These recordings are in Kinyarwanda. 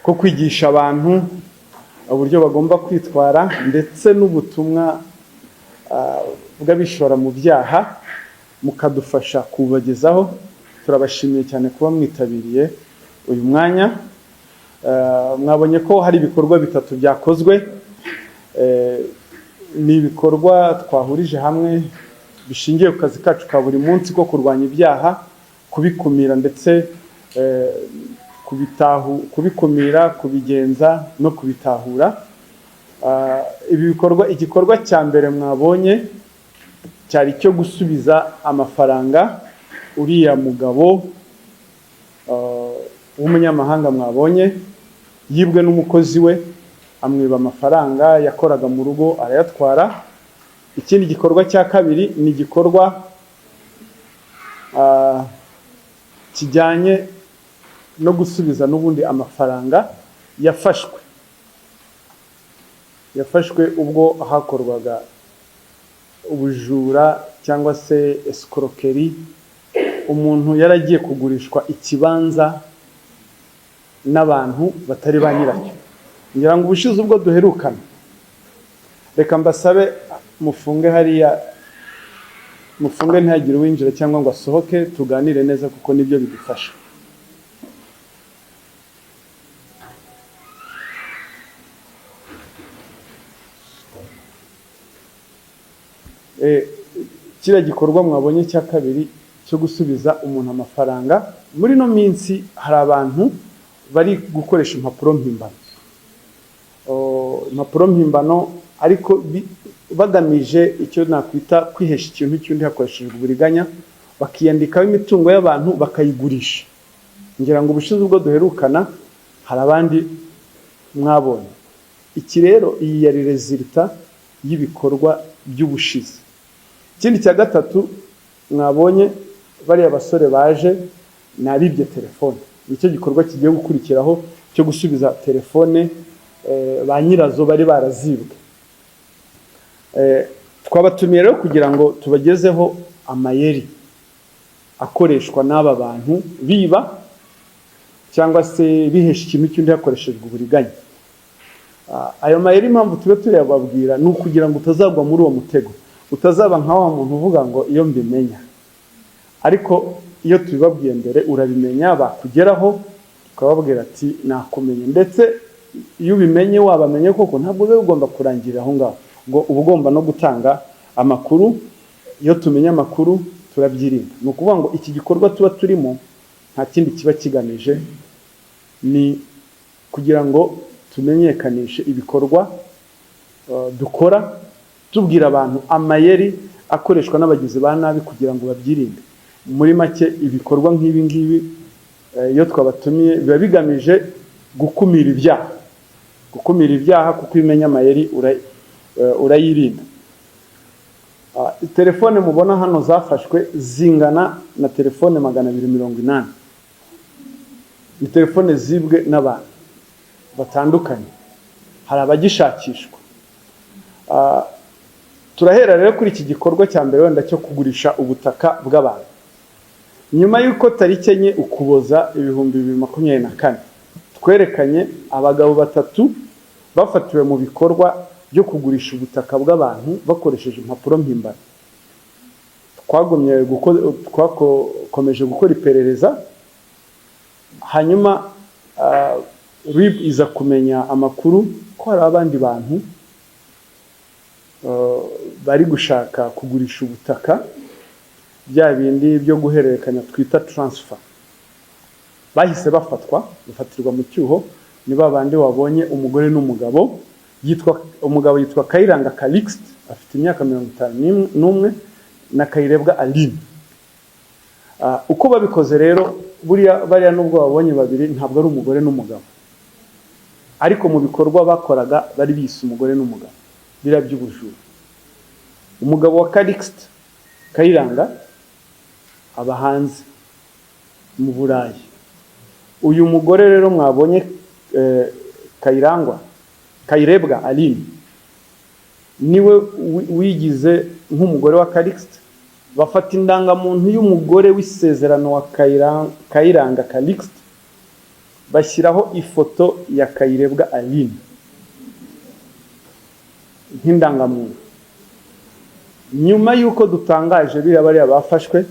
ko kwigisha abantu uburyo bagomba kwitwara ndetse n'ubutumwa bw'abishora mu byaha mukadufasha kubagezaho. Turabashimiye cyane kuba mwitabiriye uyu mwanya. Mwabonye ko hari ibikorwa bitatu byakozwe. Ni ibikorwa twahurije hamwe bishingiye ku kazi kacu ka buri munsi ko kurwanya ibyaha, kubikumira ndetse kubikumira, kubigenza no kubitahura. Ibi bikorwa, igikorwa cya mbere mwabonye cyari cyo gusubiza amafaranga uriya mugabo w'umunyamahanga mwabonye yibwe n'umukozi we, amwiba amafaranga yakoraga mu rugo arayatwara. Ikindi gikorwa cya kabiri ni igikorwa kijyanye no gusubiza n'ubundi amafaranga yafashwe ubwo hakorwaga ubujura cyangwa se escroquerie. Umuntu yaragiye kugurishwa ikibanza n'abantu batari ba nyiracyo. Ngira ngo ubushize ubwo duherukana, reka mbasabe mufunge hariya, mufunge ntihagire uwinjira cyangwa ngo asohoke, tuganire neza kuko nibyo bidufasha. Kiriya gikorwa mwabonye cya kabiri cyo gusubiza umuntu amafaranga, muri no minsi hari abantu bari gukoresha impapuro mpimbano. Impapuro mpimbano ariko bagamije icyo nakwita kwihesha ikintu cy'undi hakoreshejwe uburiganya, bakiyandikaho imitungo y'abantu bakayigurisha. Ngira ngo ubushize ubwo duherukana hari abandi mwabonye. Iki rero iyi yari resulta y'ibikorwa by'ubushize. Ikindi cya gatatu mwabonye bariya basore baje nabibye telefone. Nicyo gikorwa kigiye gukurikiraho cyo gusubiza telefone ba nyirazo bari barazibwe. Twabatumiye rero kugira ngo tubagezeho amayeri akoreshwa n'aba bantu biba cyangwa se bihesha ikintu cy'undi hakoreshejwe uburiganya. Ayo mayeri impamvu tube turababwira ni ukugira ngo utazagwa muri uwo mutego, utazaba nka wa muntu uvuga ngo iyo mbimenya. Ariko iyo tubibabwiye mbere urabimenya, bakugeraho ukababwira ati nakumenye. Ndetse iyo ubimenye wabamenye koko ntabwo biba bigomba kurangirira aho ngaho, ngo uba ugomba no gutanga amakuru. Iyo tumenya amakuru turabyirinda. Ni ukuvuga ngo iki gikorwa tuba turimo nta kindi kiba kigamije, ni kugira ngo tumenyekanishe ibikorwa dukora, tubwira abantu amayeri akoreshwa n'abagizi ba nabi kugira ngo babyirinde. Muri make ibikorwa nk'ibi ngibi iyo twabatumiye biba bigamije gukumira ibyaha. Gukumira ibyaha kuko imenya amayeri urayirinda. Telefone mubona hano zafashwe zingana na telefone 280. Ni telefone zibwe n'abantu batandukanye, hari abagishakishwa. Turahera rero kuri iki gikorwa cya mbere wenda cyo kugurisha ubutaka bw'abantu. Nyuma y'uko tariki enye Ukuboza 2024 twerekanye abagabo batatu bafatiwe mu bikorwa byo kugurisha ubutaka bw'abantu bakoresheje impapuro mpimbano. Twakomeje gukora iperereza, hanyuma RIB iza kumenya amakuru ko hari abandi bantu bari gushaka kugurisha ubutaka, bya bindi byo guhererekanya twita transfer. Bahise bafatirwa mu cyuho. Ni babandi wabonye umugore n'umugabo, umugabo yitwa Kayiranga Calixte afite imyaka 51 na Kayirebwa Aline. Uko babikoze rero bariya nubwo babonye babiri ntabwo ari umugore n'umugabo, ariko mu bikorwa bakoraga bari bise umugore n'umugabo, bira by'ubujura. Umugabo wa Calixte Kayiranga aba hanze mu Burayi. Uyu mugore rero mwabonye Kayirebwa Aline niwe wigize nk'umugore wa Calixte. Bafata indangamuntu y'umugore w'isezerano wa Kayiranga Calixte bashyiraho ifoto ya Kayirebwa Aline nk'indangamuntu. Nyuma y'uko dutangaje biriya bariya bafashwe,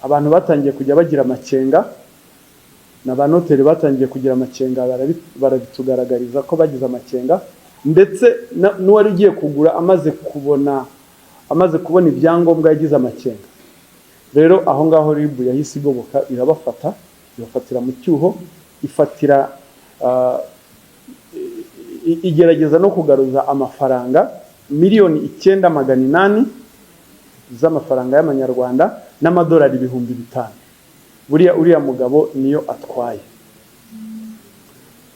abantu batangiye kujya bagira amakenga, n'abanoteri batangiye kugira amakenga, barabitugaragariza ko bagize amakenga, ndetse n'uwari ugiye kugura amaze kubona ibyangombwa yagize amakenga. Rero aho ngaho RIB yahise igoboka irabafata, ibafatira mu cyuho, ifatira igerageza no kugaruza amafaranga miliyoni 9,800 z'amafaranga y'amanyarwanda n'amadolari 5,000. Uriya mugabo niyo atwaye.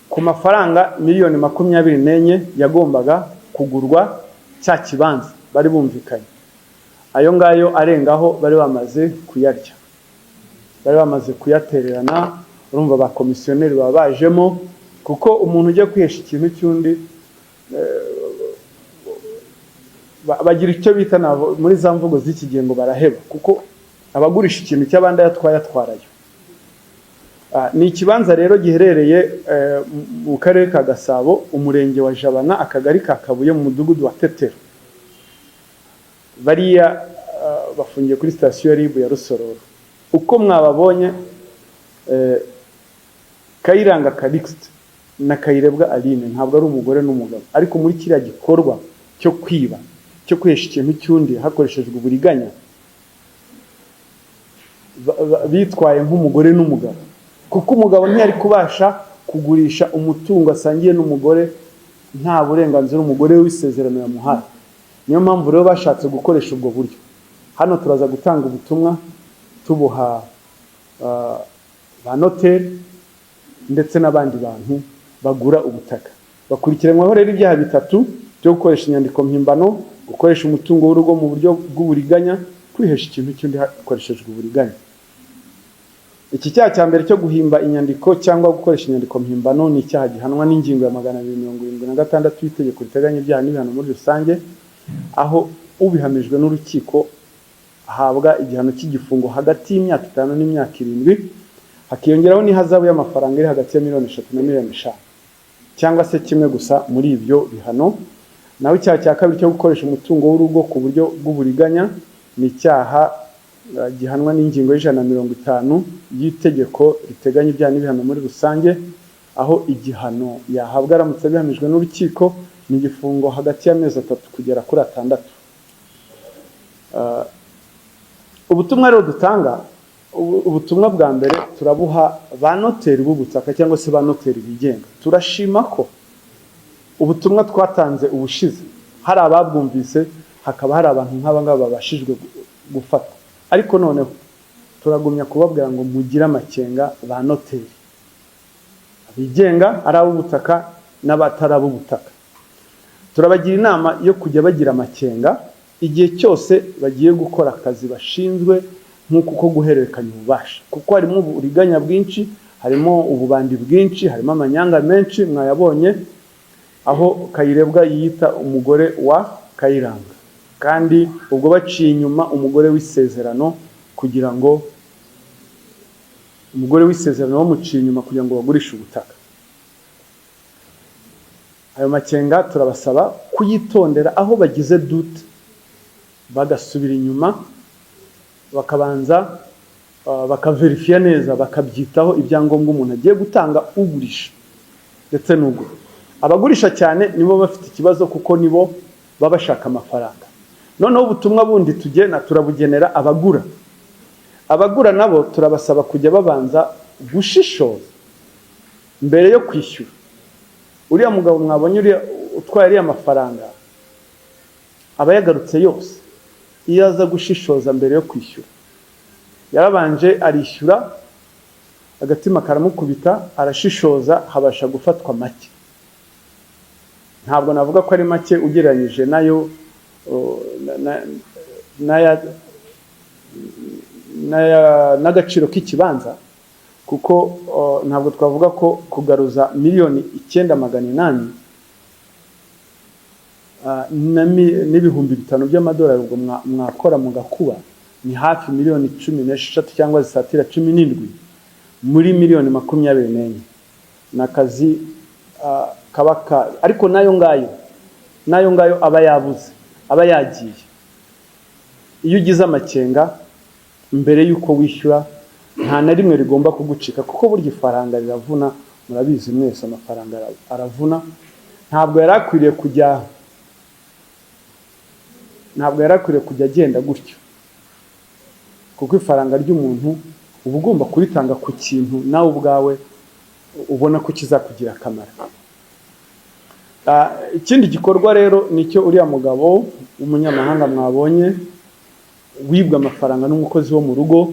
Ku mafaranga miliyoni 24 yagombaga kugurwa cya kibanza bari bumvikanye. Ayo ngayo arengaho bari bamaze kuyarya, bari bamaze kuyatererana. Urumva ba komisiyoneri babajemo, kuko umuntu ujya kwihesha ikintu cy'undi bagira icyo bita muri za mvugo z'iki gihe ngo baraheba, kuko abagurisha ikintu cy'abandi atwarayo. Ni ikibanza rero giherereye mu karere ka Gasabo, umurenge wa Jabana, akagari ka Kabuye, mu mudugudu wa Tetero. Bariya bafungiye kuri sitasiyo ya RIB ya Rusororo. Uko mwababonye, Kayiranga Calixte na Kayirebwa Aline ntabwo ari umugore n'umugabo, ariko muri kiriya gikorwa cyo kwiba, cyo kwihesha ikintu cy'undi hakoreshejwe uburiganya, bitwaye nk'umugore n'umugabo, kuko umugabo ntiyari kubasha kugurisha umutungo asangiye n'umugore nta burenganzira umugore w'isezerano yamuhaye. Niyo mpamvu rero bashatse gukoresha ubwo buryo. Hano turaza gutanga ubutumwa tubuha ba noteri ndetse n'abandi bantu bagura ubutaka. Bakurikiranwaho rero ibyaha bitatu byo gukoresha inyandiko mpimbano, gukoresha umutungo w'urugo mu buryo bw'uburiganya, kwihesha ikintu cy'undi hakoreshejwe uburiganya. Iki cyaha cya mbere cyo guhimba inyandiko cyangwa gukoresha inyandiko mpimbano ni icyaha gihanwa n'ingingo ya 276 y'itegeko riteganya ibyaha n'ibihano muri rusange, aho ubihamijwe n'urukiko ahabwa igihano cy'igifungo hagati y'imyaka 5 n'imyaka 7, hakiyongeraho n'ihazabu y'amafaranga iri hagati ya 3 na 5 cyangwa se kimwe gusa muri ibyo bihano. Naho icyaha cya kabiri cyo gukoresha umutungo w'urugo ku buryo bw'uburiganya ni icyaha gihanwa n'ingingo y'150 y'itegeko riteganya ibyaha n'ibihano muri rusange, aho igihano yahabwa aramutse bihamijwe n'urukiko ni igifungo hagati y'amezi 3 kugera kuri 6. Ubutumwa rero dutanga, ubutumwa bwa mbere turabuha ba noteri b'ubutaka cyangwa se ba noteri bigenga. Turashima ko ubutumwa twatanze ubushize hari ababwumvise, hakaba hari abantu nk'abangaba babashijwe gufata, ariko noneho turagumya kubabwira ngo mugire amakenga ba noteri bigenga, ari ab'ubutaka n'abatarab'ubutaka. Turabagira inama yo kujya bagira amakenga igihe cyose bagiye gukora akazi bashinzwe, nk'uko ko guhererekanya ububasha, kuko harimo uburiganya bwinshi, harimo ububandi bwinshi, harimo amanyanga menshi. Mwayabonye aho Kayirebwa yiyita umugore wa Kayiranga, kandi ubwo baciye inyuma umugore w'isezerano kugira ngo bamuciye inyuma kugira ngo bagurishe ubutaka. Ayo makenga turabasaba kuyitondera, aho bagize dute bagasubira inyuma, bakabanza bakaverifiya neza, bakabyitaho ibyangombwa umuntu agiye gutanga, ugurisha ndetse n'ugura. Abagurisha cyane nibo bafite ikibazo, kuko nibo baba bashaka amafaranga. Noneho ubutumwa bundi tugena turabugenera abagura. Abagura nabo turabasaba kujya babanza gushishoza mbere yo kwishyura. Uriya mugabo mwabonye uriya utwaye ariya mafaranga aba yagarutse yose. Iyo aza gushishoza mbere yo kwishyura, yarabanje arishyura, agatima karamukubita, arashishoza, habasha gufatwa make. Ntabwo navuga ko ari make ugereranyije nayo n'agaciro k'ikibanza, kuko ntabwo twavuga ko kugaruza miliyoni 9,800 n'ibihumbi 5 by'amadolari ubwo mwakora mugakuba ni hafi miliyoni 16 cyangwa zisatira 17. muri miliyoni 24. Nakazi kabaka, ariko nayo ngayo aba yabuze, aba yagiye. Iyo ugize amakenga mbere yuko wishyura, nta na rimwe rigomba kugucika, kuko burya ifaranga riravuna. Murabizi mwese amafaranga aravuna. Ntabwo yarakwiriye kujya agenda gutyo, kuko ifaranga ry'umuntu uba ugomba kuritanga ku kintu nawe ubwawe ubona ko kizakugira akamaro. Ikindi gikorwa rero nicyo uriya mugabo w'umunyamahanga mwabonye wibwa amafaranga n'umukozi wo mu rugo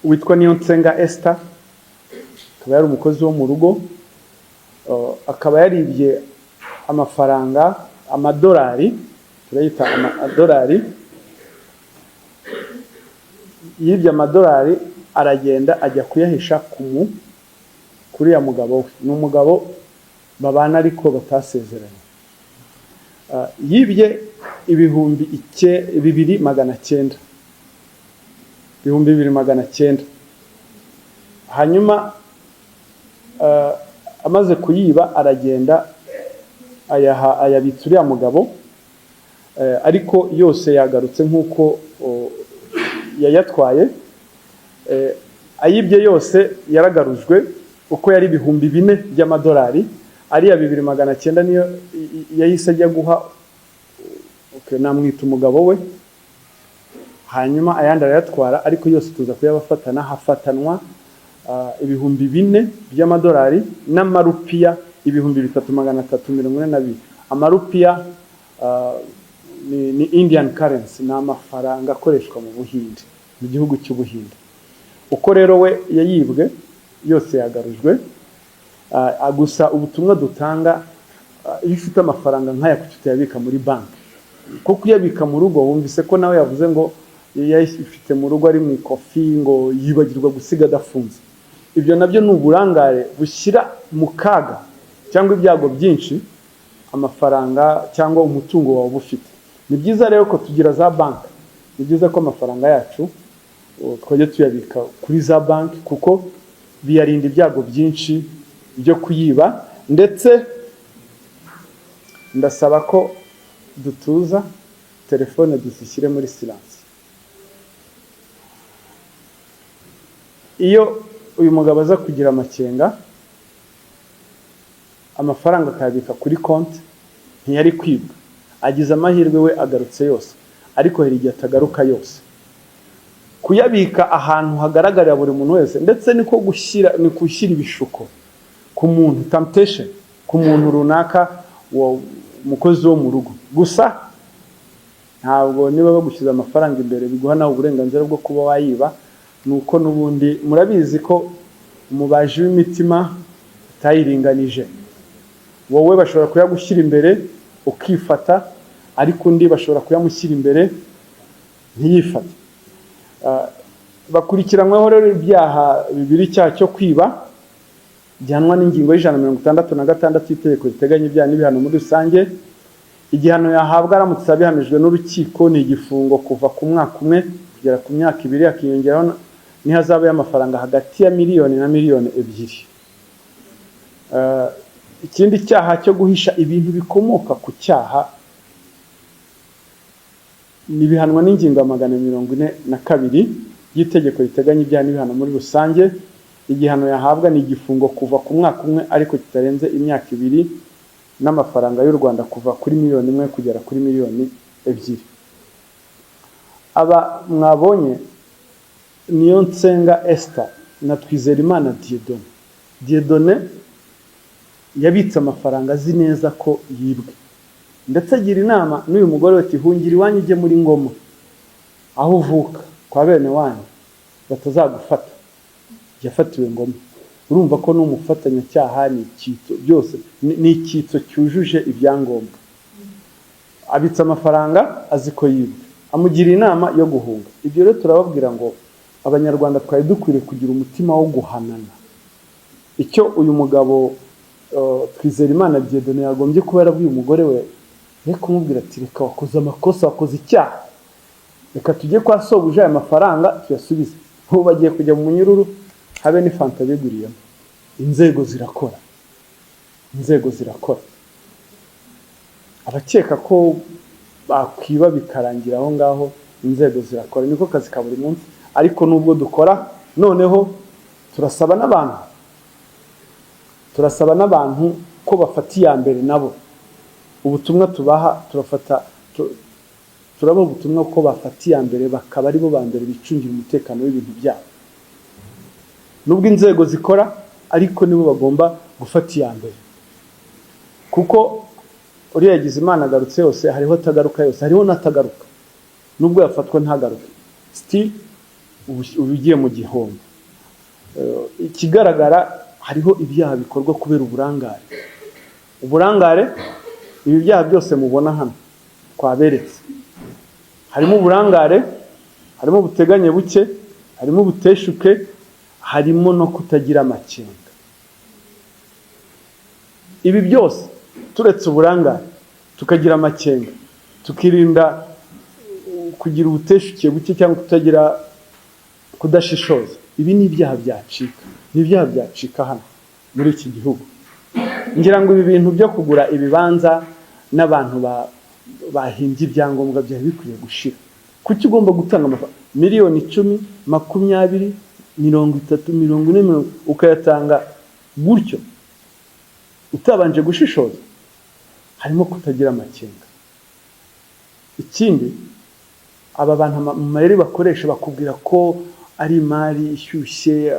witwa Niyonsenga Esther. Akaba yari umukozi wo mu rugo, akaba yaribye amafaranga, amadolari, turayita amadolari. Yibye amadolari aragenda ajya kuyahisha kuri ya mugabo we. Ni umugabo babana ariko batasezeranye. Yibye ibihumbi 2,900. Hanyuma amaze kuyiba aragenda ayabitsa uriya mugabo, ariko yose yagarutse nk'uko yayatwaye. Ayibye yose yaragarujwe uko yari 4,000 by'amadolari. Ariya 2,900 niyo yahise ajya guha namwita umugabo we. Hanyuma ayandi arayatwara, ariko yose tuza kuyabafatana. Hafatanwa 4,000 by'amadolari n'amarupiya 3,342. Amarupiya ni Indian currency, ni amafaranga akoreshwa mu Buhinde, mu gihugu cy'Ubuhinde. Uko rero we yayibwe yose yagarujwe. Gusa ubutumwa dutanga, iyo ufite amafaranga nk'aya kutuyabika muri banki, kuko kuyabika mu rugo wumvise ko nawe yavuze ngo yayifite mu rugo ari mu ikofi, ngo yibagirwa gusiga adafunze. Ibyo nabyo ni uburangare bushyira mu kaga cyangwa ibyago byinshi amafaranga cyangwa umutungo wawe ufite. Ni byiza rero ko tugira za banki. Ni byiza ko amafaranga yacu twajya tuyabika kuri za banki, kuko biyarinda ibyago byinshi byo kuyiba. Ndetse ndasaba ko dutuza telefone dushyire muri silence. Iyo uyu mugabo aza kugira amakenga, amafaranga akayabika kuri konti, ntiyari kwibwa. Agize amahirwe we agarutse yose, ariko hari igihe atagaruka yose. Kuyabika ahantu hagaragarira buri muntu wese, ndetse ni gushyira ibishuko ku muntu, temptation ku muntu runaka, umukozi wo mu rugo. Gusa ntabwo niba bagushyize amafaranga imbere biguha nawe uburenganzira bwo kuba wayiba. Nuko nubundi murabizi ko umubaji w'imitima utayiringanije. Wowe bashobora kuyagushyira imbere ukifata, ariko undi bashobora kuyamushyira imbere ntiyifate. Bakurikiranweho rero ibyaha bibiri: icyaha cyo kwiba gihanwa n'ingingo y'166 y'itegeko riteganya ibyaha n'ibihano muri rusange. Igihano yahabwa aramutse abihamijwe n'urukiko ni igifungo kuva ku mwaka umwe kugera ku myaka 2, akiyongeraho n'ihazabu y'amafaranga hagati ya miliyoni na miliyoni 2. Ikindi cyaha cyo guhisha ibintu bikomoka ku cyaha nibihanwa n'ingingo ya 142 y'itegeko riteganya ibyaha n'ibihano muri rusange. Igihano yahabwa ni igifungo kuva ku mwaka umwe ariko kitarenze imyaka 2 n'amafaranga y'u Rwanda kuva kuri miliyoni 1 kugera kuri miliyoni 2. Aba mwabonye Niyonsenga Esther na Twizerimana Dieudonné yabitse amafaranga azi neza ko yibwe, ndetse agira inama n'uyu mugore ati hungira iwanyu ujye muri Ngoma aho uvuka kwa bene wanyu batazagufata. Yafatiwe Ngoma. Urumva ko n'umufatanyacyaha ni icyitso, byose ni icyitso cyujuje ibyangombwa. Abitse amafaranga azi ko yibwe, amugira inama yo guhunga. Ibyo rero turababwira ngo abanyarwanda twari dukwiriye kugira umutima wo guhanana. Icyo uyu mugabo Twizerimana Dieudonné yagombye kuba yarabwiye umugore we, reka kumubwira ati reka wakoze amakosa, wakoze icyaha, reka tujye kwa sobuja aya mafaranga tuyasubize, ubu bagiye kujya mu munyururu habe n'ifanta biguriyemo. Inzego zirakora, inzego zirakora. Abakeka ko bakwiba bikarangira aho ngaho, inzego zirakora, niko kazi ka buri munsi. Ariko nubwo dukora, noneho turasaba n'abantu ko bafatiye mbere nabo. Ubutumwa tubaha turaba ubutumwa ko bafatiye mbere, bakaba ari bo ba mbere bicungira umutekano w'ibintu byabo. Nubwo inzego zikora, ariko nibo bagomba gufatiya mbere, kuko uriya yagize Imana agarutse yose, hariho atagaruka yose, hariho natagaruka. Nubwo yafatwa ntagaruke, still ubigiye mu gihombo. Ikigaragara, hariho ibyaha bikorwa kubera uburangare. Ibi byaha byose mubona hano twaberetse, harimo uburangare, harimo ubuteganye buke, harimo ubuteshuke, harimo no kutagira amakenga. Ibi byose turetse uburangare, tukagira amakenga, tukirinda kugira ubuteshuke buke cyangwa kudashishoza, ibi ni ibyaha byacika. Ni ibyaha byacika hano muri iki gihugu. Ngira ngo ibi bintu byo kugura ibibanza n'abantu bahimbye ibyangombwa byari bikwiye gushira. Kuki ugomba gutanga amafaranga miliyoni 10, 20, 30, 40, ukayatanga gutyo utabanje gushishoza? Harimo kutagira amakenga. Ikindi, aba bantu mu mayeri bakoresha bakubwira ko ari imari ishyushye,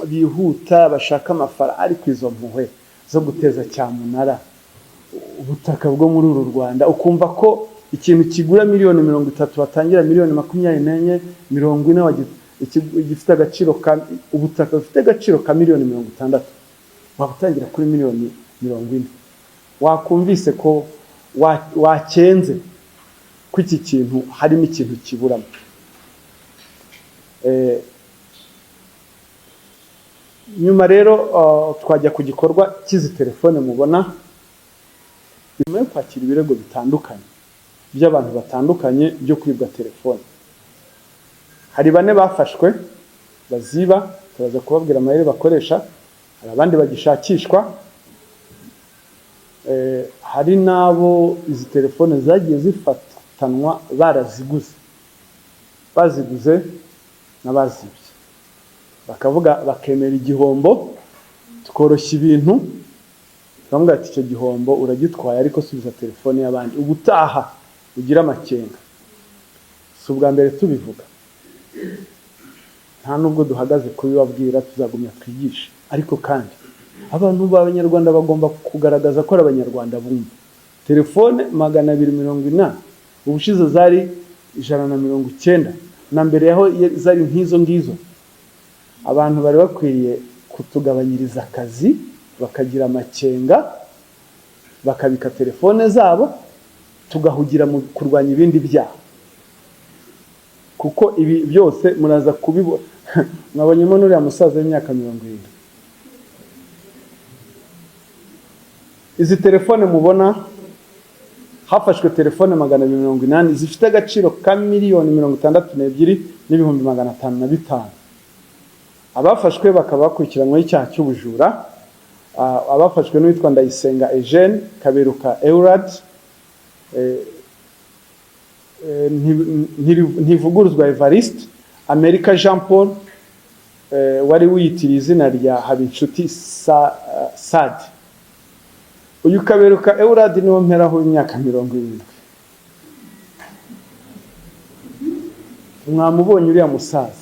bihuta, bashaka amafaranga, ariko izo mpuhwe zo guteza cyamunara ubutaka bwo muri uru Rwanda, ukumva ko ikintu kigura miliyoni 30 batangira miliyoni 24, 40, gifite agaciro ubutaka bufite agaciro ka miliyoni 60 wabutangira kuri miliyoni 40. Wakumvise ko wakenze ko iki kintu harimo ikintu kiburamo. Nyuma rero twajya ku gikorwa cy'izi telefone mubona. Nyuma yo kwakira ibirego bitandukanye by'abantu batandukanye byo kwibwa telefone, hari 4 bafashwe baziba, turaza kubabwira amayeri bakoresha. Hari abandi bagishakishwa, hari nabo izi telefone zagiye zifatanwa baziguze n'abazibye, bakavuga bakemera igihombo, tukoroshya ibintu, bamwe ati icyo gihombo uragitwaye ariko subiza telefone y'abandi, ubutaha ugira amakenga. Si ubwa mbere tubivuga, nta nubwo duhagaze kubibabwira, tuzagumya twigisha. Ariko kandi abantu b'Abanyarwanda bagomba kugaragaza ko ari Abanyarwanda bumva. Telefone 280, ubushize zari 190, na mbere yaho zari nk'izo ngizo. Abantu bari bakwiriye kutugabanyiriza akazi, bakagira amakenga, bakabika telefone zabo, tugahugira mu kurwanya ibindi byaha. Kuko ibi byose muraza kubibona. Mwabonyemo n'uriya musaza w'imyaka 70. Izi telefone mubona, hafashwe telefone 280 zifite agaciro ka miliyoni 62,505. Abafashwe bakaba bakurikiranwe icyaha cy'ubujura. Abafashwe n'uwitwa Ndayisenga Eugene, Kaberuka Eurad, Ntivuguruzwa Evariste, Amerika Jean Paul, wari wiyitiriye izina rya Habinshuti Sad. Uyu Kaberuka Eurad niwo mperaho imyaka 70. Mwamubonye uriya musaza,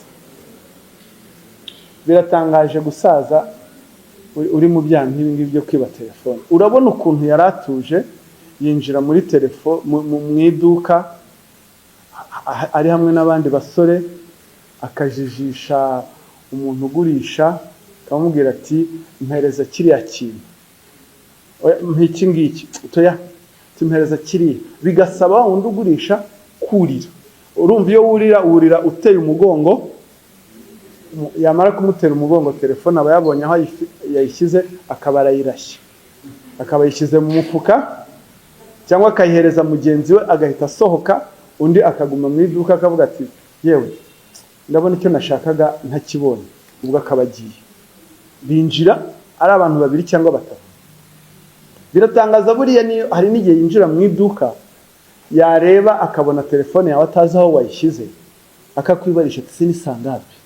biratangaje gusaza uri mu byaha nk'ibi byo kwiba telefone. Urabona ukuntu yaratuje, yinjira muri telefone mu iduka, ari hamwe n'abandi basore, akajijisha umuntu ugurisha, akamubwira ati mpereza kiriya kintu, nk'iki ngiki, toya timpereza kiriya. Bigasaba undi ugurisha kurira. Urumva iyo wurira uteye umugongo, yamara kumutera umugongo telefone aba yabonye aho yayishyize, akaba arayirashye, akaba yishyize mu mufuka, cyangwa akayihereza mugenzi we agahita asohoka, undi akaguma mu iduka akavuga ati yewe ndabona icyo nashakaga ntakibonye, ubwo akabagiye. Binjira ari abantu babiri cyangwa batatu. Biratangaza buriya niyo hari n'igihe yinjira mu iduka yareba akabona telefone yawe atazi aho wayishyize, akakwibarisha ati ni sangapi,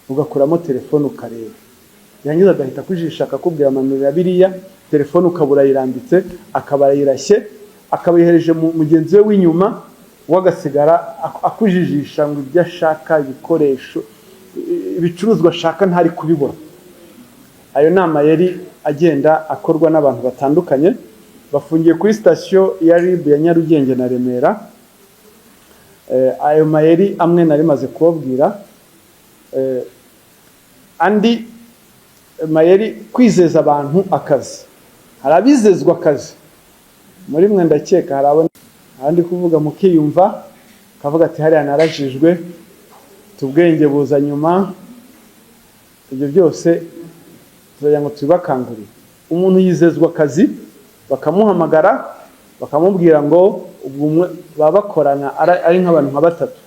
ugakuramo telefone ukareba, yangiza agahita kujisha akakubwira amanuro ya biriya, telefone ukabura yirambitse, akaba yirashye, akabihereje mugenzi we w'inyuma, wagasigara akujijisha ngo ibyo ashaka, ibikoresho, ibicuruzwa ashaka ntari kubibona. Ayo nama yari agenda akorwa n'abantu batandukanye. Bafungiye kuri sitasiyo ya RIB ya Nyarugenge na Remera. Ayo mayeri amwe nari maze kubabwira. Andi mayeri kwizeza abantu akazi. Hari abizezwa akazi muri mwe ndakeka, hari abandi kuvuga mukiyumva kavuga ati hariya narajijwe, tubwenge buza nyuma. Ibyo byose tugira ngo tubakangurire. Umuntu yizezwa akazi, bakamuhamagara bakamubwira ngo ubwo babakorana ari nk'abantu nka batatu.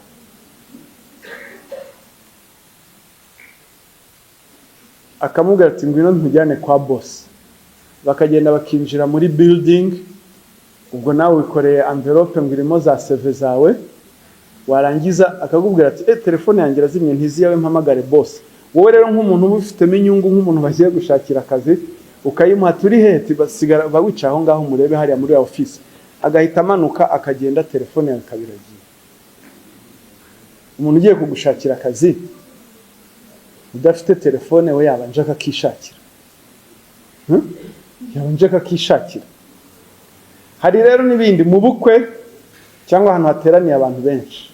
Akamubwira ati ngwino ntujyane kwa boss. Bakagenda bakinjira muri building, ubwo nawe wikoreye envelope ngirimo za CV zawe, warangiza akakubwira ati telefone yanjye razimye ntizi yawe mpamagare boss. Wowe rero nk'umuntu ubifitemo inyungu, nk'umuntu bagiye gushakira akazi, ukayimuha turi heti basigara bawica aho ngaho murebe hariya muri ya office, agahita amanuka akagenda, telefone yawe kabiragiye. Umuntu ugiye kugushakira akazi udafite telefone we yabanje akakishakira. Yabanje akakishakira. Hari rero n'ibindi mu bukwe cyangwa ahantu hateraniye abantu benshi.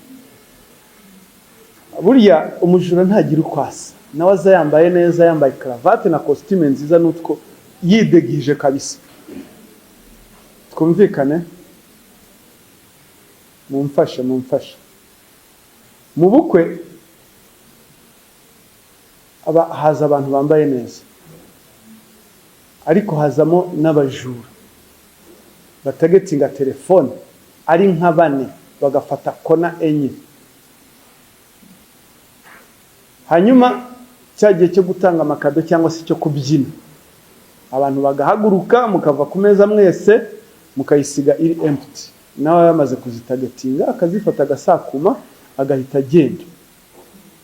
Buriya umujura ntagira ukwasa, nawe aza yambaye neza, yambaye cravate na costume nziza n'utwo yidegije kabisa. Twumvikane, mumfashe. Mu bukwe haza abantu bambaye neza, ariko hazamo n'abajura batagetinga telefone ari nka bane, bagafata kona enye. Hanyuma cyagiye cyo gutanga amakado cyangwa se cyo kubyina, abantu bagahaguruka mukava ku meza mwese mukayisiga iri empty, nawe yamaze kuzitagetinga akazifata agasakuma agahita agenda.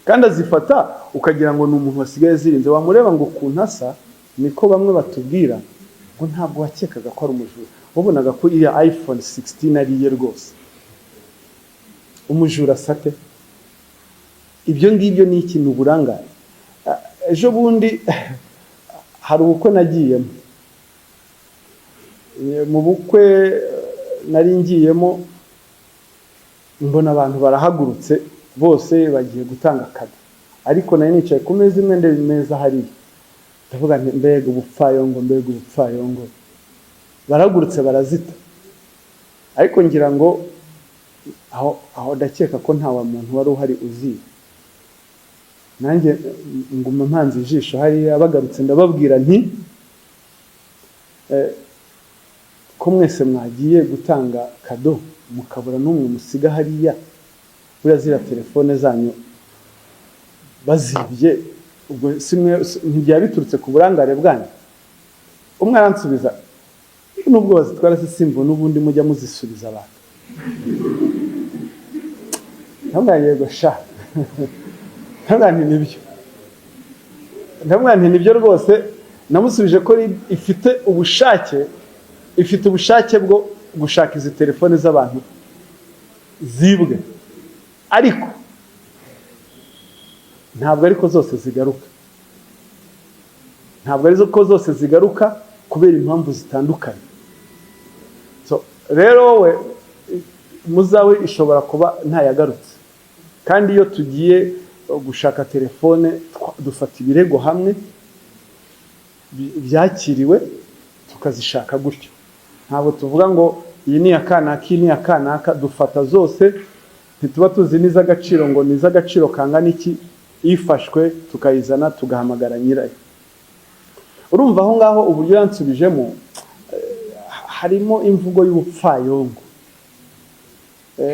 Kandi azifata ukagira ngo ni umuntu wasigaye zirinze, wamureba ngo kuntasa niko bamwe batubwira ngo ntabwo wakekaga ko ari umujura, wabonaga ko iriya iPhone 16 ariye rwose. Umujura sate ibyo ngibyo ni ikintu uburangare. Ejo bundi hari ubukwe nagiyemo, mu bukwe nari ngiyemo mbona abantu barahagurutse bose bagiye gutanga kado, ariko nari nicaye ku meza imwe ndende meza hariya, ndavuga nti mbega ubupfayongo. Baragurutse barazita, ariko ngira ngo aho ndakeka ko nta wa muntu wari uhari uziye. Nanjye nguma mpanze ijisho hariya, bagarutse ndababwira nti ko mwese mwagiye gutanga kado mukabura n'umwe musiga hariya, buriya zira telefone zanyu bazibye, ubwo ntibyaba biturutse ku burangare bwanyu. Umwe aransubiza, nubwo bazitwara sisimbo n'ubundi mujya muzisubiza abantu. Ntabwo yego sha ndamwana nibyo rwose. Namusubije ko ifite ubushake bwo gushaka izi telefone z'abantu zibwe, ariko ntabwo ariko zose zigaruka. Ntabwo arizo ko zose zigaruka kubera impamvu zitandukanye. Rero we muzawe ishobora kuba ntayagarutse, kandi iyo tugiye gushaka telefone dufata ibirego hamwe byakiriwe tukazishaka gutyo. Ntabwo tuvuga ngo iyi ni akanaka, iyi ni akanaka, dufata zose, ntituba tuzi n'iz'agaciro ngo ni iz'agaciro kangana iki, ifashwe tukayizana tugahamagara nyirayo. Urumva aho ngaho uburyo yansubijemo harimo imvugo y'ubupfayongo.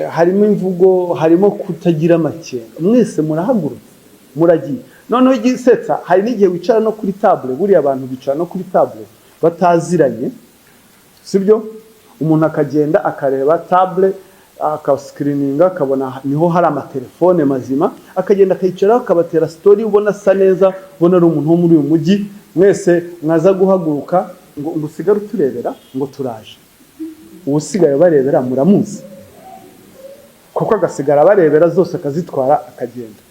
harimo imvugo, harimo kutagira amakenga. Mwese murahagurutse muragiye. Noneho igisetsa, hari n'igihe wicara no kuri table, buriya abantu bicara no kuri table bataziranye, sibyo? Umuntu akagenda akareba table, akascreeninga, akabona niho hari amatelefone mazima, akagenda akayicaraho akabatera story, ubona asa neza, ubona ari umuntu wo muri uyu mujyi. Mwese mwaza guhaguruka ngo usigare turebera ngo turaje. Usigaye barebera muramuzi, kuko agasigara barebera zose akazitwara akagenda.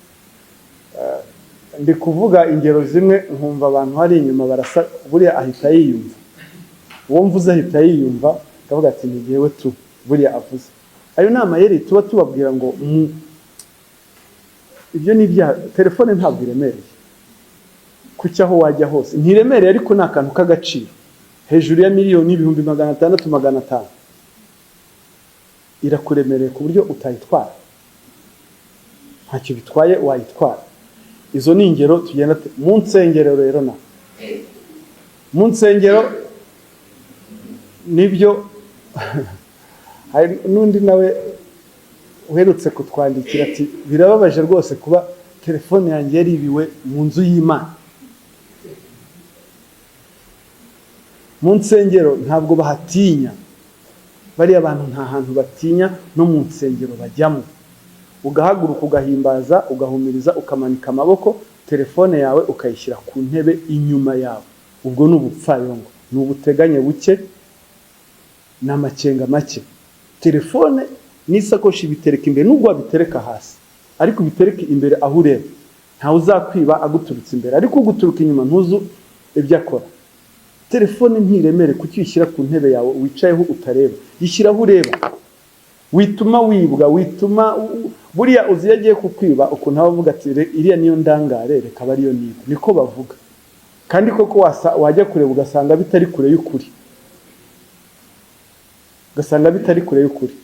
Ndi kuvuga ingero zimwe nkumva abantu hari inyuma barasa, buriya ahita yiyumva. Uwo mvuze ahita yiyumva, akavuga ati ni jewe tu, buriya avuze. Ayo nama yeri tuba tubabwira ngo ibyo ni bya telefone ntabwo iremereye. Kuki aho wajya hose ntiremereye, ariko ni akantu k'agaciro hejuru ya miliyoni ibihumbi 600 500. Irakuremereye ku buryo utayitwara, ntacyo bitwaye wayitwara. Izo ni ingero tugenda mu nsengero. Rero na mu nsengero nibyo hari n'undi nawe uherutse kutwandikira ati birababaje rwose kuba telefone yanjye yaribiwe mu nzu y'Imana. Mu nsengero ntabwo bahatinya, bariya abantu nta hantu batinya, no mu nsengero bajyamo. Ugahaguruka ugahimbaza, ugahumiriza, ukamanika amaboko, telefone yawe ukayishyira ku ntebe inyuma yawe. Ubwo ni ubupfayongo, ni ubuteganye buke, n'amakenga make. Telefone n'isakoshi bitereka imbere, nubwo bitereka hasi, ariko bitereka imbere aho ureba. Nta uzakwiba aguturutse imbere, ariko uguturuka inyuma ntuzu ibyo akora. Telefone ntiremere kuki yishyira ku ntebe yawe wicayeho utareba, yishyiraho ureba. Wituma wibwa, wituma buriya uzi yagiye kukwiba ukuntu abavuga ati iriya niyo ndangare, reka bariyo niba, niko bavuga. Kandi koko wajya kureba ugasanga bitari kure y'ukuri, ugasanga bitari kure y'ukuri.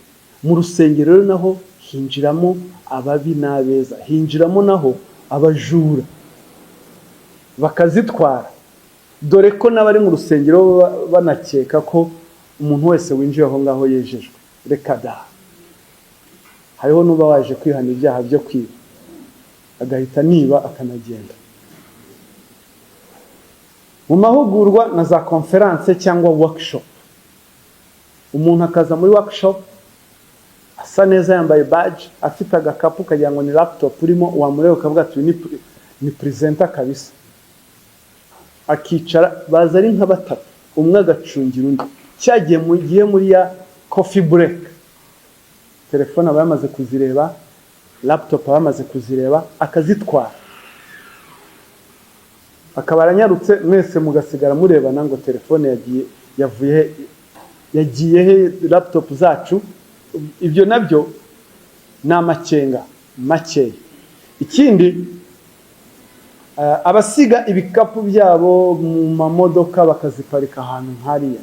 Mu rusengero rero naho hinjiramo ababi n'abeza, hinjiramo naho abajura bakazitwara. Dore ko n'abari mu rusengero banakeka ko umuntu wese winjiye aho ngaho yejejwe. Reka da, hariho n'uba waje kwihana ibyaha byo kwiba, agahita niba akanagenda. Mu mahugurwa na za conference cyangwa workshop, umuntu akaza muri workshop asa neza, yambaye badge, afite agakapu kagira ngo ni laptop urimo, wamureba ukavuga ati ni presenter kabisa. Akicara, baza ari nka batatu, umwe agacungira undi. Cyagiye mu gihe muri ya coffee break, telefone aba yamaze kuzireba, laptop aba yamaze kuzireba, akazitwara. Akaba aranyarutse, mwese mugasigara murebana ngo telefone yagiye he, laptop zacu. Ibyo nabyo ni amakenga makeya. Ikindi, abasiga ibikapu byabo mu mamodoka bakaziparika ahantu hariya.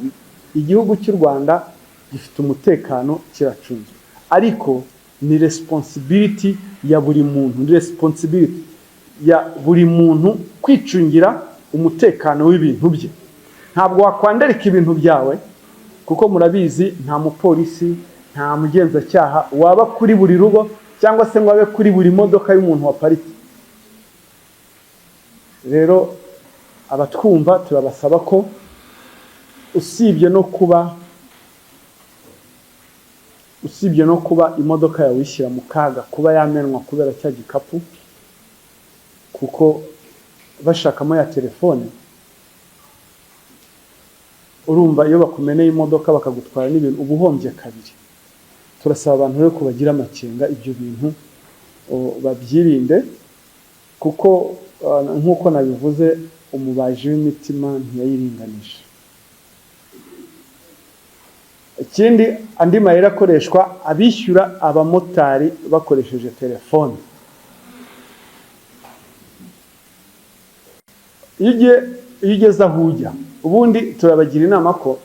Igihugu cy'u Rwanda gifite umutekano, kiracunzwe, ariko ni responsibility ya buri muntu, ni responsibility ya buri muntu kwicungira umutekano w'ibintu bye. Ntabwo wakwandarika ibintu byawe, kuko murabizi nta mupolisi, nta mugenzacyaha waba kuri buri rugo, cyangwa se ngo abe kuri buri modoka y'umuntu waparitse. Rero abatwumva turabasaba ko usibye no kuba imodoka yawe ishyira mu kaga kuba yamenwa kubera cya gikapu, kuko bashakamo ya telefone, urumva iyo bakumeneye imodoka bakagutwara n'ibintu ubuhombye kabiri. Turasaba abantu rero ko bagira amakenga, ibyo bintu babyirinde, kuko nk'uko nabivuze, umubaji w'imitima ntiyayiringanisha. Ikindi, andi mayeri akoreshwa, abishyura abamotari bakoresheje telefone. Iyo ugeze aho ujya, ubundi turabagira inama ko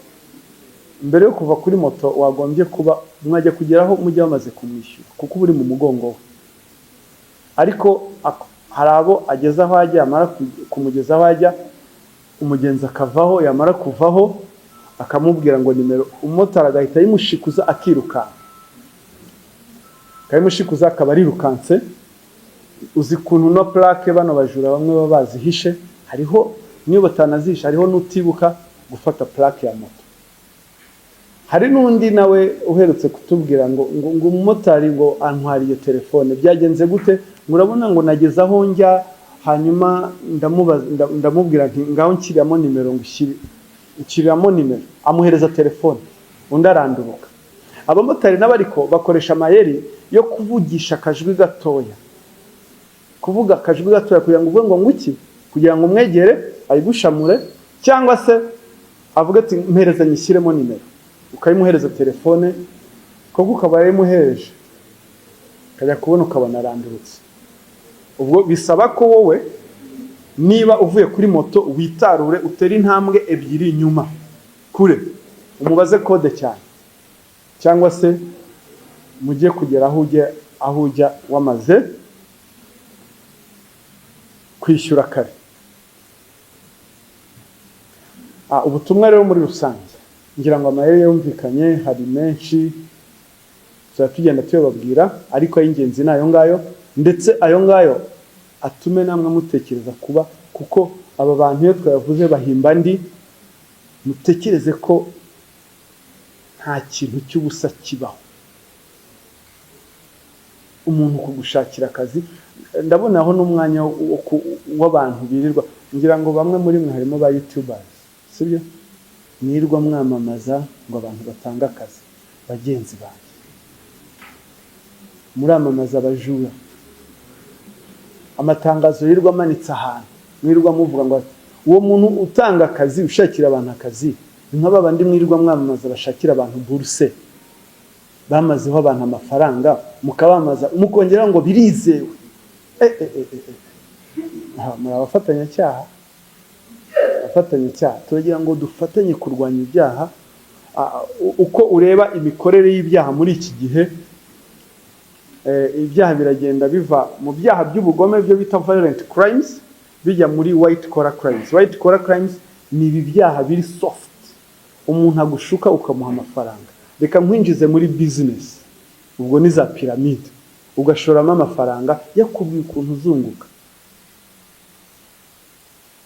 mbere yo kuva kuri moto wagombye kuba mwajya kugeraho mujya bamaze kumwishyura, kuko uri mu mugongo we. Ariko hari abo ageze aho ajya, yamara kumugeza aho ajya, umugenzi akavaho, yamara kuvaho akamubwira ngo nimero, umumotari agahita yimushikuza akiruka. kayimushikuza akaba arirukanse. Uzi kuntu no plaque bano bajura bamwe baba bazihishe, hariho niyo batanazisha, hariho nutibuka gufata plaque ya moto. Hari n'undi nawe uherutse kutubwira ngo umumotari ngo antwariye telefone, byagenze gute? Murabona ngo nageze aho njya, hanyuma ndamubwira nti ngaho nshyiramo nimero, nshyiramo nimero, amuhereza telefone, undi aranduruka. Abamotari n'abariko bakoresha amayeri yo kuvugisha akajwi gatoya, kuvuga akajwi gatoya kugira ngo uvuge ngo nguki, kugira ngo umwegere ayigushamure, cyangwa se avuga ati mpereza nyishyiremo nimero, ukayimuhereza telefone, koko ukaba yayimuhereje, kajya kubona ukabona arandurutse. Ubwo bisaba ko wowe niba uvuye kuri moto witarure, utera intambwe ebyiri nyuma kure, umubaze kode cyane, cyangwa se mujye kugera aho ujya wamaze kwishyura kare. Ubutumwa rero muri rusange, ngira ngo amayeri yumvikanye, hari menshi tugenda tuyababwira, ariko ay'ingenzi ni ayo ngayo, ndetse ayo ngayo atume namwe mutekereza kuba, kuko aba bantu iyo twavuze bahimba ndi, mutekereze ko nta kintu cy'ubusa kibaho. Umuntu kugushakira akazi, ndabonaho n'umwanya w'abantu birirwa, ngira ngo bamwe muri mwe harimo ba YouTubers, sibyo? Nirwa mwamamaza ngo abantu batanga akazi. Bagenzi banjye, muramamaza abajura, amatangazo yirwa amanitse ahantu, mwirwa muvuga ngo uwo muntu utanga akazi, ushakira abantu akazi, nk'aba bandi mwirwa mwamamaza bashakira abantu buruse, bamazeho abantu amafaranga, mukabamaza mukongera ngo birizewe. Muri abafatanyacyaha, turagira ngo dufatanye kurwanya ibyaha. Uko ureba imikorere y'ibyaha muri iki gihe, ibyaha biragenda biva mu byaha by'ubugome byo bita violent crimes bijya muri white collar crimes. White collar crimes ni ibi byaha biri soft, umuntu agushuka ukamuha amafaranga, reka nkwinjize muri business, ubwo ni za pyramide, ugashoramo amafaranga yakubwiye ukuntu uzunguka.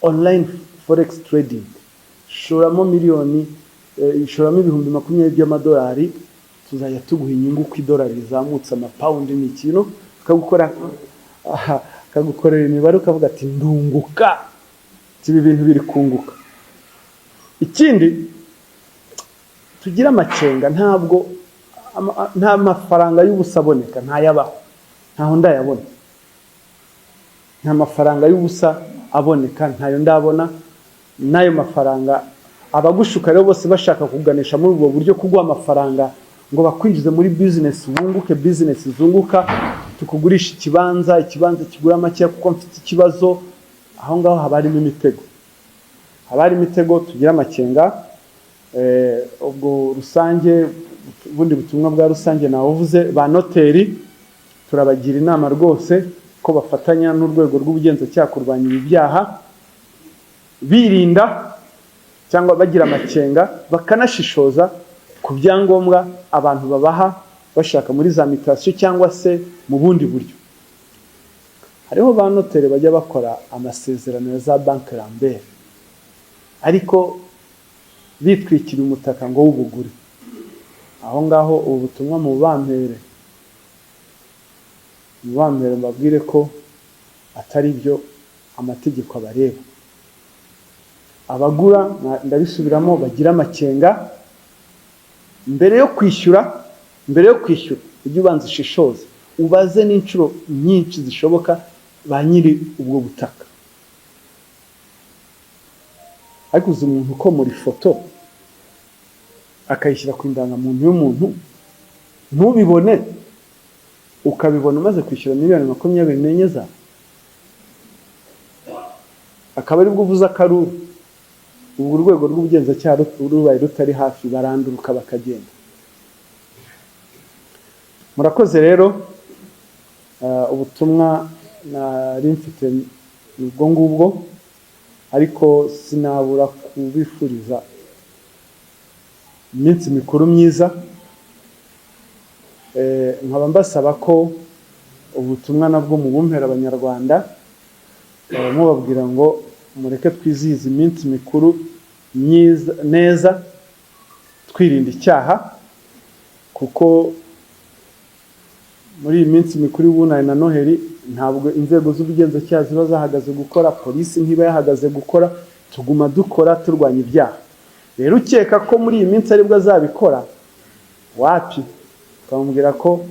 Online forex trading, shoramo miliyoni, shoramo ibihumbi 20 by'amadolari, tuzajya tuguha inyungu ku idolari rizamutse amapaundi ni ikintu, akagukorera imibare ukavuga ati ndunguka, ibi bintu biri kunguka. Ikindi tugira amacenga, nta mafaranga y'ubusa aboneka, ntayabaho, ntaho ndayabona. Nta mafaranga y'ubusa aboneka, ntayo ndabona. Nayo mafaranga abagushuka rero bose bashaka kuganisha muri ubwo buryo, kuguha amafaranga ngo bakwinjize muri business, wunguke, business zunguka, tukugurisha ikibanza kigura make kuko mfite ikibazo. Aho ngaho habarimo imitego, tugira amacenga. Ubwo rusange, ubundi butumwa bwa rusange navuze, ba noteri turabagira inama rwose ko bafatanya n'urwego rw'ubugenzacyaha kurwanya ibi byaha, birinda cyangwa bagira amacenga, bakanashishoza ku byangombwa abantu babaha bashaka muri za mutation cyangwa se mu bundi buryo. Hariho ba noteri bajya bakora amasezerano ya za banki Lambert, ariko bitwikira umutaka ngo w'ubugure. Aho ngaho ubu butumwa mu bampere mbabwire ko atari byo amategeko abareba. Abagura ndabisubiramo, bagira amacenga mbere yo kwishyura, ujye ubanza ushishoze, ubaze n'inshuro nyinshi zishoboka ba nyiri ubwo butaka. Ariko uzi umuntu ko muri foto akayishyira ku indangamuntu y'umuntu, ntubibone, ukabibona umaze kwishyura miliyoni 24 za, akaba ari bwo uvuza akaruru. Ubwo urwego rw'ubugenzacyaha rubaye rutari hafi, baranduruka bakagenda. Murakoze rero, ubutumwa nari mfite ubwo ngubwo, ariko sinabura kubifuriza iminsi mikuru myiza. nkaba mbasaba ko ubutumwa nabwo mubumpera abanyarwanda mubabwira ngo mureke twizihize iminsi mikuru myiza neza twirinda icyaha, kuko muri iyi minsi mikuru y'ubunani na Noheli ntabwo inzego z'ubugenzacyaha ziba zahagaze gukora, polisi ntiba yahagaze gukora, tuguma dukora turwanya ibyaha. Rero ukeka ko muri iyi minsi aribwo azabikora, wapi, ukamubwira ko